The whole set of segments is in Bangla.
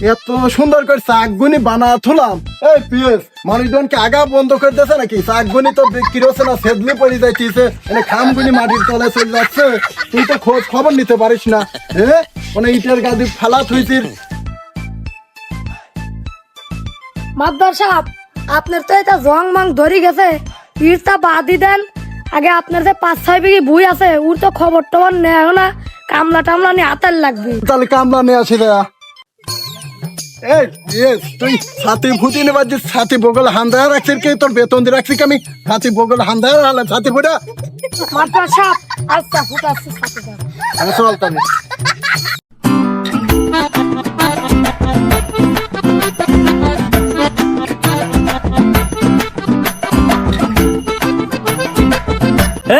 এত সুন্দর করে শাকগুনি বানা থুলাম। এই পিএস মানুষজনকে আগা বন্ধ করে দিয়েছে নাকি? শাকগুনি তো বিক্রি হচ্ছে না, সেদলি পড়ে যাইতেছে, মানে খামগুনি মাটির তলায় চলে যাচ্ছে। তুই তো খোঁজ খবর নিতে পারিস না। হ্যাঁ, মানে ইটের গাদি ফেলা থুইছিস। মাদ্দার সাহেব, আপনার তো এটা জং মাং ধরে গেছে, ইটটা বাদি দেন। আগে আপনার যে 5-6 বিঘি ভুই আছে, ওর তো খবর টবর নেয় না, কামলা টামলা নিয়ে হাতের লাগবে। তাহলে কামলা নিয়ে আসি রে। এই পিএস, তুই ছাতি ভুতি নেবার যে ছাতি বগল হান্দায় রাখছিস কি? তোর বেতন দিয়ে রাখছি কি আমি? ছাতি বগল হান্দায় রাখলাম, ছাতি ফুটা। মাদ্দার সাহেব, আচ্ছা ফুটাচ্ছি ছাতিটা। আমি চল তাহলে।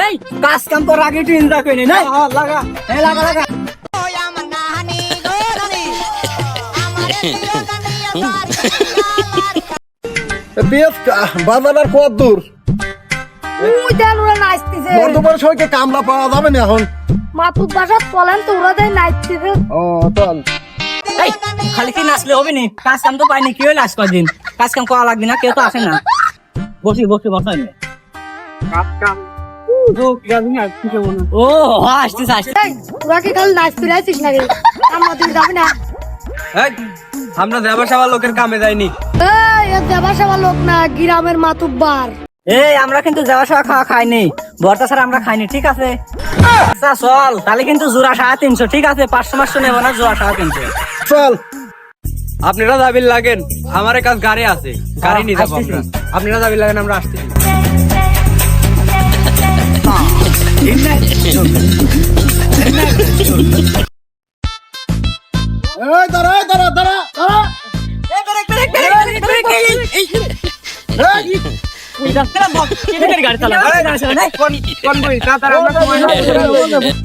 এই কাজ কাম করার আগে একটু এনজয় করে নে। লাগা, এই লাগা লাগা। পিএস বাজার আর কত দূর? ওই দেন ওরা নাচতেছে। বর্ধমানের সবাইকে কামলা পাওয়া যাবে না এখন। মাতুর বাসাত পলেন তো ওরা দেয় নাচতেছে। ও চল। এই খালি কি নাচলে হবে নি? কাজ কাম তো পাইনি, কি হইল আজ কদিন? কাজ কাম করা লাগবে না, কেউ তো আসে না। বসি বসি বসাই নে। ও আসতেছে আসতেছে। এই, তোরা কি খালি নাচতে আছিস নাকি? আমরা তুই যাবি না? আমরা দেবা সেবা লোকের কামে যাইনি। এই, এর দেবা সেবা লোক না, গ্রামের মাতুব্বার। এই আমরা কিন্তু যাওয়া সাওয়া খাওয়া খাইনি, ভর্তা ছাড়া আমরা খাইনি, ঠিক আছে? আচ্ছা চল, তাহলে কিন্তু জোড়া 350, ঠিক আছে? 500 নেবো না, জোড়া 350। চল। আপনারা যাবিল লাগেন, আমার কাছে গাড়ি আছে, গাড়ি নিয়ে যাবো আসতেছি। আমরা। আপনারা যাবিল লাগেন, আমরা আসতেছি। এই দাঁড়া দাঁড়া দাঁড়া দাঁড়া।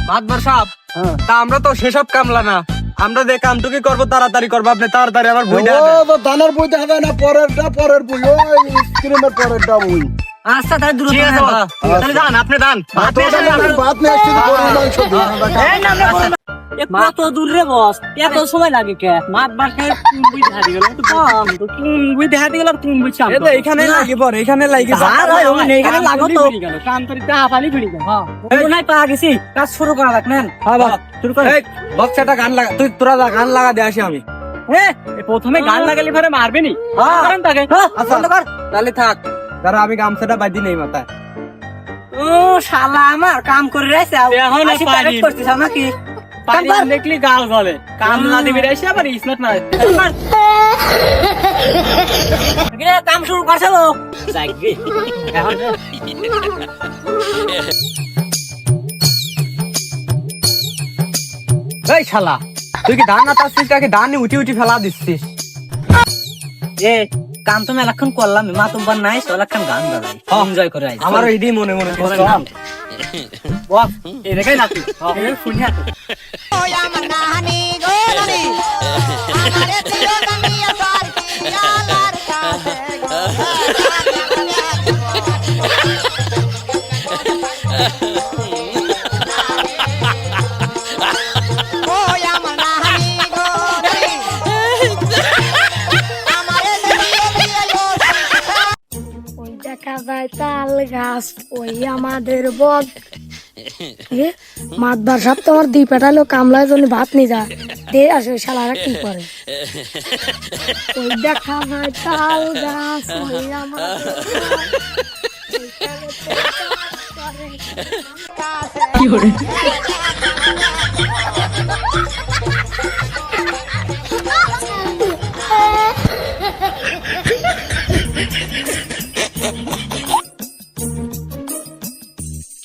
মাতবার সাহেব, তা আমরা তো সেসব কামলা না, আমরা যে কামটুকি করবো তাড়াতাড়ি করবো। আপনি তাড়াতাড়ি আমার বইটা ও তো দানার বই দেখা যায় না, পরের বই, ওই স্ক্রিনের পরেরটা বই। আচ্ছা তাহলে দূর ঠিক আছে, তাহলে দান, আপনি দান। ভাত নিয়ে আসছি, গরুর মাংস দিই। কত দূর রে বস, এত সময় লাগে কে? মাত বাসায় তুমি দেখা দিগেল, তুমি দেখা দিগেল, তুমি বুঝছো এখানে লাগি পরে, এখানে লাগি। এখানে লাগো তো কান্তরিতা আপালি ভিড়ি গেল। হ্যাঁ নাই পা গেছি, কাজ শুরু করা লাগ নেন। হ্যাঁ বাবা, শুরু কর। এই বক্সটা গান লাগা, তোরা গান লাগা দিয়ে আসি আমি। প্রথমে গান লাগালে পরে মারবে নি। করেন তাকে। আচ্ছা তাহলে থাক, দাঁড়া আমি গামছাটা বাঁধি নেই মাথায়। ও শালা আমার কাম করে রাইছে, এখন করছিস নাকি? দেখলি গাল বলে, কাম না দিবি রাইছে আবার স্মার্ট না। কাম শুরু করছে ও যাইগে এখন। এই শালা, তুই কি ধান না তাচ্ছিস, কাকে ধান নিয়ে উঠি উঠি ফেলা দিচ্ছিস? এ কাম তো মেলাক্ষণ করলাম, মা তোমার নাই চলাক্ষণ গান গাই এনজয় করে আইছি। আমারও এটাই মনে মনে চল বস এই রেখাই নাকি এই শুনি আছে। ওই দেখা যায় তাল গাছ, ওই আমাদের বগ। মাতবার সাহেব তো আমার দুই পেটালো, কামলায় জন্য ভাত নিয়ে যা দে আসে, ওই শালারা কি করে? ওই দেখা যায় তাল গাছ, ওই আমাদের কি করে?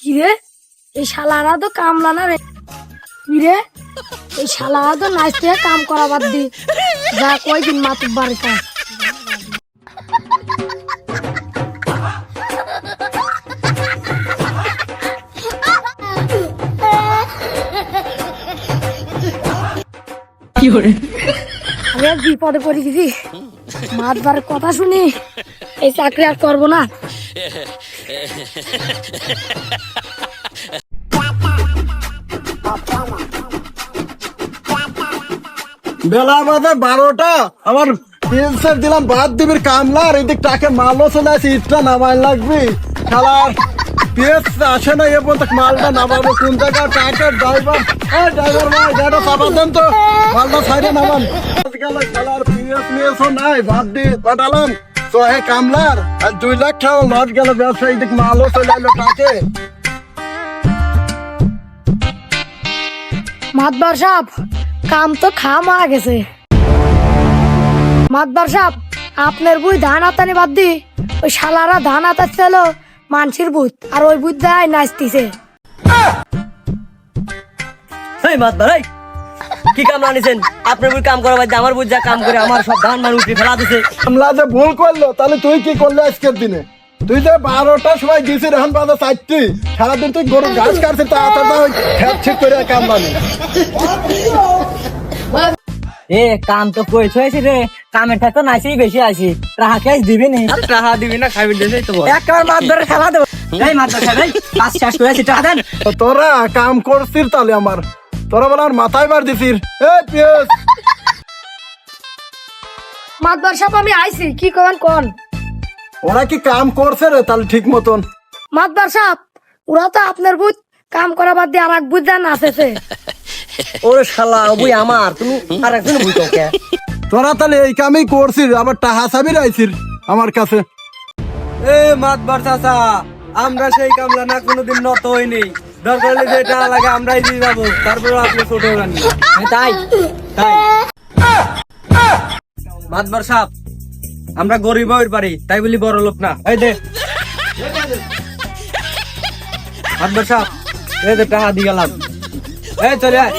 কি রে, এই শালারা তো কামলা না রে। কি রে, এই শালারা তো নাচতে কাম করা বাদ দি, যা কয়দিন মাতুব্বার কাজ। কি করে? আমি আর বিপদে পড়ে গেছি, মাতবার কথা শুনি এই চাকরি আর করবো না। বেলা বাজে 12টা, আমার পিএসের দিলাম বাদ দিবির কামলা, আর এদিক টাকে মালও চলে আসে, ইটটা নামাই লাগবি। খেলার পিএস আসে না এ পর্যন্ত, মালটা নামাবো কোন জায়গায়? টাকের ড্রাইভার, ড্রাইভার ভাই গাড়িটা চাপা দেন তো, মালটা সাইডে নামান। আজকাল খেলার পিএস মিএসও নাই, বাদ দিয়ে পাঠালাম তো হে কামলার, আর 2 লাখ টাকা লস গেল ব্যবসা, এদিক মালও চলে এলো টাকে। মাতবার সাহেব, কাম তো খামা গেছে। মাতবার সাহেব, আপনার বুই ধান আতানি বাদ দি ওই শালারা ধান আতাচ্ছিল মানসির বুথ, আর ওই বুথ দেয় নাচতিছে। এই মাতবার, এই কি কাম আনিছেন? আপনার বুঝ কাম করা বাদ দিয়ে আমার বুঝ যা কাম করে আমার সব ধান মান উঠে ফেলা দিছে। কামলা যে ভুল করলো, তাহলে তুই কি করলি আজকের দিনে? তুই যে 12টার সময় দিছিস, এখন বাজে 4টি, সারাদিন তুই গরু ঘাস কাটছিস, তা ওই খেত ঠিক করে কামলানি। এ কাম তো কই ছয়েছি রে, কামের ঠাক তো নাইছেই বেশি আছি, টাকা ক্যাশ দিবি নি? টাকা দিবি না, খাবি দেশে তো বল। একবার মাতবারের খেলা দেবো। এই মাতবার সাহেব, এই কাজ শেষ করেছি, টাকা দেন। তো তোরা কাম করছিস তাহলে আমার, তোরা বলে আমার মাথায় বার দিছিস। এই পিএস, মাতবার সাহেব আমি আইছি, কি করেন কোন? ওরা কি কাম করছে রে তাহলে ঠিক মতন? মাতবার সাহেব, ওরা তো আপনার বুথ কাম করা বাদ দিয়ে আর এক বুথ দেন নাচেছে। ওরে শালা, বুই আমার, তুমি আর একজন বুই তোকে। তোরা তাহলে এই কামই করছিস, আবার টাহা চাবি রাইছিস আমার কাছে। এ মাতবার চাচা, আমরা সেই কামলা না কোনোদিন নত হইনি, দরকার হলে যেটা লাগে আমরাই দিয়ে যাবো, তারপরে আপনি ছোট গান। তাই তাই মাতবার সাহেব, আমরা গরিব হইর পারি, তাই বলি বড় লোক না। এই দে মাতবার সাহেব, এই দে টাকা দিয়ে গেলাম। এই চলে আয়।